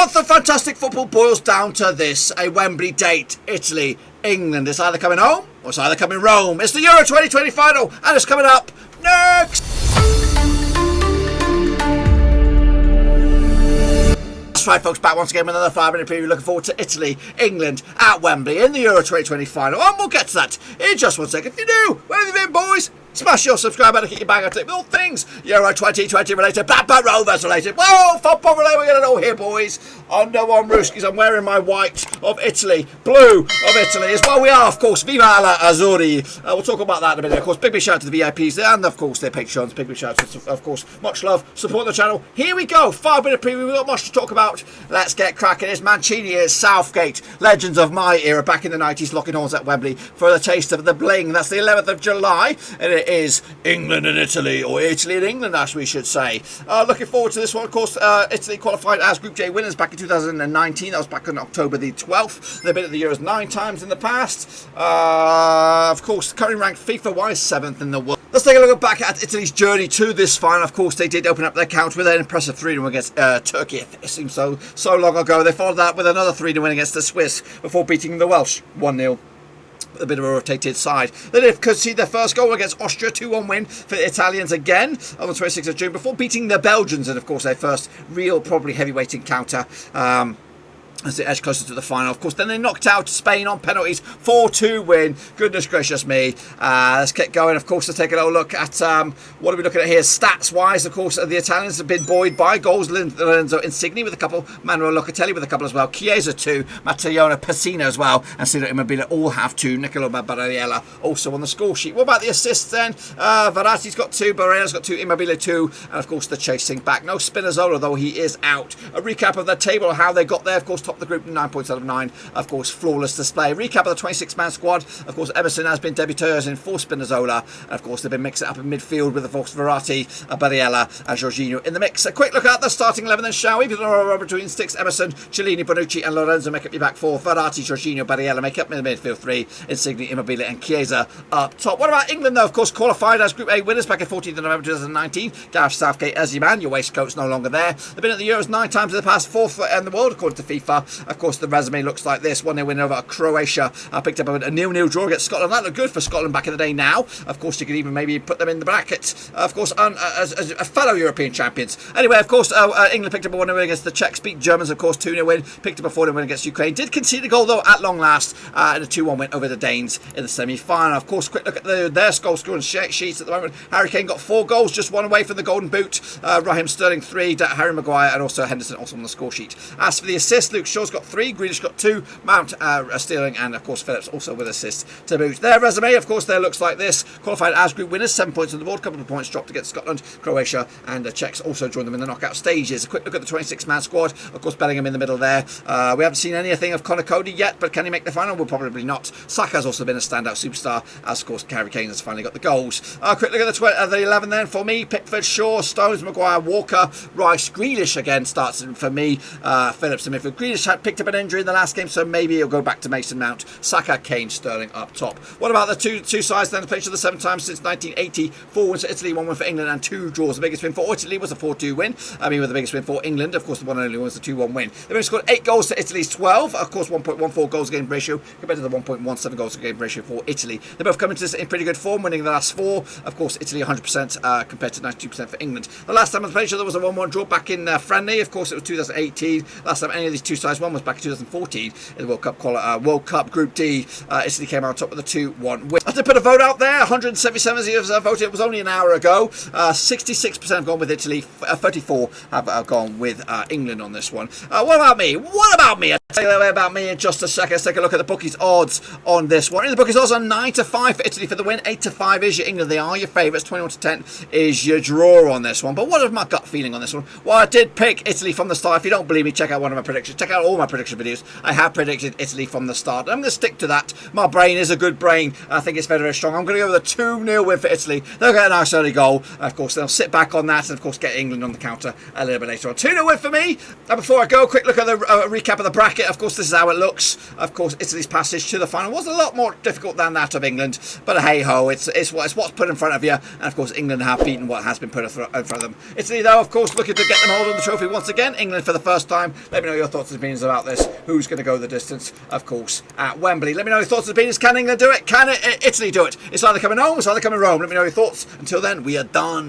month of fantastic football boils down to this: a Wembley date, Italy, England. It's either coming home or it's either coming Rome. It's the Euro 2020 final, and it's coming up next. That's right, folks, back once again with another 5-minute preview. Looking forward to Italy, England at Wembley in the Euro 2020 final, and we'll get to that in just 1 second. If you do, where have you been, boys? Smash your subscribe button, hit your bang on it with all things Euro 2020 related, Blackburn Rovers related, whoa, football related. We're getting it all here, boys. On No One Rooskies, I'm wearing my white of Italy, blue of Italy as well. We are, of course, Viva la Azzurri. We'll talk about that in a minute. Of course, big shout out to the VIPs there, and of course their Patreons. Big shout out to, of course, much love, support the channel. Here we go, 5-minute preview. We've got much to talk about. Let's get cracking. It's Mancini, it's Southgate, legends of my era back in the 90s, locking horns at Wembley for the taste of the bling. That's the 11th of July, and it is England and Italy, or Italy and England, as we should say. Looking forward to this one. Of course, Italy qualified as Group J winners back in 2019. That was back on October the 12th. They've been at the Euros 9 times in the past. Of course, currently ranked FIFA-wise 7th in the world. Let's take a look back at Italy's journey to this final. Of course, they did open up their count with an impressive 3-0 against Turkey. It seems so long ago. They followed that with another 3-0 win against the Swiss before beating the Welsh 1-0. A bit of a rotated side. They did concede their first goal against Austria, 2-1 win for the Italians again on the 26th of June before beating the Belgians, and of course their first real, probably heavyweight encounter. As they edge closer to the final. Of course, then they knocked out Spain on penalties, 4-2 win. Goodness gracious me. Let's get going. Of course, let's take a little look at what are we looking at here. Stats-wise, of course, the Italians have been buoyed by goals. Lorenzo Insigne with a couple, Manuel Locatelli with a couple as well, Chiesa 2, Matteo Pessina as well, and Ciro Immobile all have 2. Nicolo Barella also on the score sheet. What about the assists then? Verratti's got 2, Barella's got 2, Immobile 2, and of course the chasing back. No Spinazzola, though he is out. A recap of the table, how they got there. Of course, top the group, 9 points out of 9. Of course, flawless display. Recap of the 26-man squad. Of course, Emerson has been debuteurs in for Spinazzola. And of course, they've been mixing up in midfield with, of course, Verratti, Barella, and Jorginho in the mix. A quick look at the starting 11 then, shall we? Between Sticks, Emerson, Cellini, Bonucci, and Lorenzo make up your back 4. Verratti, Jorginho, Barella make up in the midfield 3. Insigne, Immobile, and Chiesa up top. What about England, though? Of course, qualified as Group A winners back in 14th of November 2019. Gareth Southgate as your man. Your waistcoat's no longer there. They've been at the Euros 9 times in the past, 4th in the world, according to FIFA. Of course, the resume looks like this. 1-0 win over Croatia. Picked up a 0-0 draw against Scotland. That looked good for Scotland back in the day now. Of course, you could even maybe put them in the bracket. Of course, as a fellow European champions. Anyway, of course, England picked up a 1-0 win against the Czechs. Beat Germans, of course, 2-0 win. Picked up a 4-0 win against Ukraine. Did concede a goal, though, at long last. In a 2-1 win over the Danes in the semi-final. Of course, quick look at their goal scoring sheets at the moment. Harry Kane got 4 goals, just 1 away from the Golden Boot. Raheem Sterling 3, Harry Maguire, and also Henderson also on the score sheet. As for the assists, Luke Shaw's got 3, Grealish got 2, Mount, Sterling, and of course Phillips also with assists to boot. Their resume, of course, there looks like this. Qualified as group winners, 7 points on the board, couple of points dropped against Scotland, Croatia, and the Czechs also joined them in the knockout stages. A quick look at the 26-man squad. Of course, Bellingham in the middle there. We haven't seen anything of Connor Cody yet, but can he make the final? Well, probably not. Saka's also been a standout superstar, as of course Harry Kane has finally got the goals. Quick look at the 11 then for me. Pickford, Shaw, Stones, Maguire, Walker, Rice, Grealish again starts for me. Phillips in midfield. Grealish had picked up an injury in the last game, so maybe he'll go back to Mason Mount. Saka, Kane, Sterling up top. What about the two sides then? Played each other 7 times since 1980. 4 wins for Italy, 1 win for England, and 2 draws. The biggest win for Italy was a 4-2 win. With the biggest win for England, of course, the one and only one was the 2-1 win. They've only scored 8 goals to Italy's 12. Of course, 1.14 goals game ratio compared to the 1.17 goals game ratio for Italy. They both come into this in pretty good form, winning the last 4. Of course, Italy 100% compared to 92% for England. The last time they played each other was a 1-1 draw back in friendly. Of course, it was 2018. Last time any of these two sides won was back in 2014 in the World Cup Group D. Italy came out top with a 2-1 win. I had to put a vote out there. 177 of voted. It was only an hour ago. 66% have gone with Italy. 34 have gone with England on this one. What about me? I'll tell you a little bit about me in just a second. Let's take a look at the bookies odds on this one. In the bookies odds are 9-5 for Italy for the win. 8-5 is your England. They are your favourites. 21-10 is your draw on this one. But what is my gut feeling on this one? Well, I did pick Italy from the start. If you don't believe me, check out one of my predictions. Check out all my prediction videos. I have predicted Italy from the start. I'm going to stick to that. My brain is a good brain. I think it's very, very strong. I'm going to go with a 2-0 win for Italy. They'll get a nice early goal. Of course, they'll sit back on that and, of course, get England on the counter a little bit later on. 2-0 win for me. And before I go, quick look at the recap of the bracket it. Of course, this is how it looks. Of course, Italy's passage to the final was a lot more difficult than that of England. But hey ho, it's what's put in front of you. And of course, England have beaten what has been put in front of them. Italy, though, of course, looking to get them hold on the trophy once again. England for the first time. Let me know your thoughts and opinions about this. Who's going to go the distance, of course, at Wembley. Let me know your thoughts and opinions. Can England do it? Can Italy do it? It's either coming home, it's either coming home. Let me know your thoughts. Until then, we are done.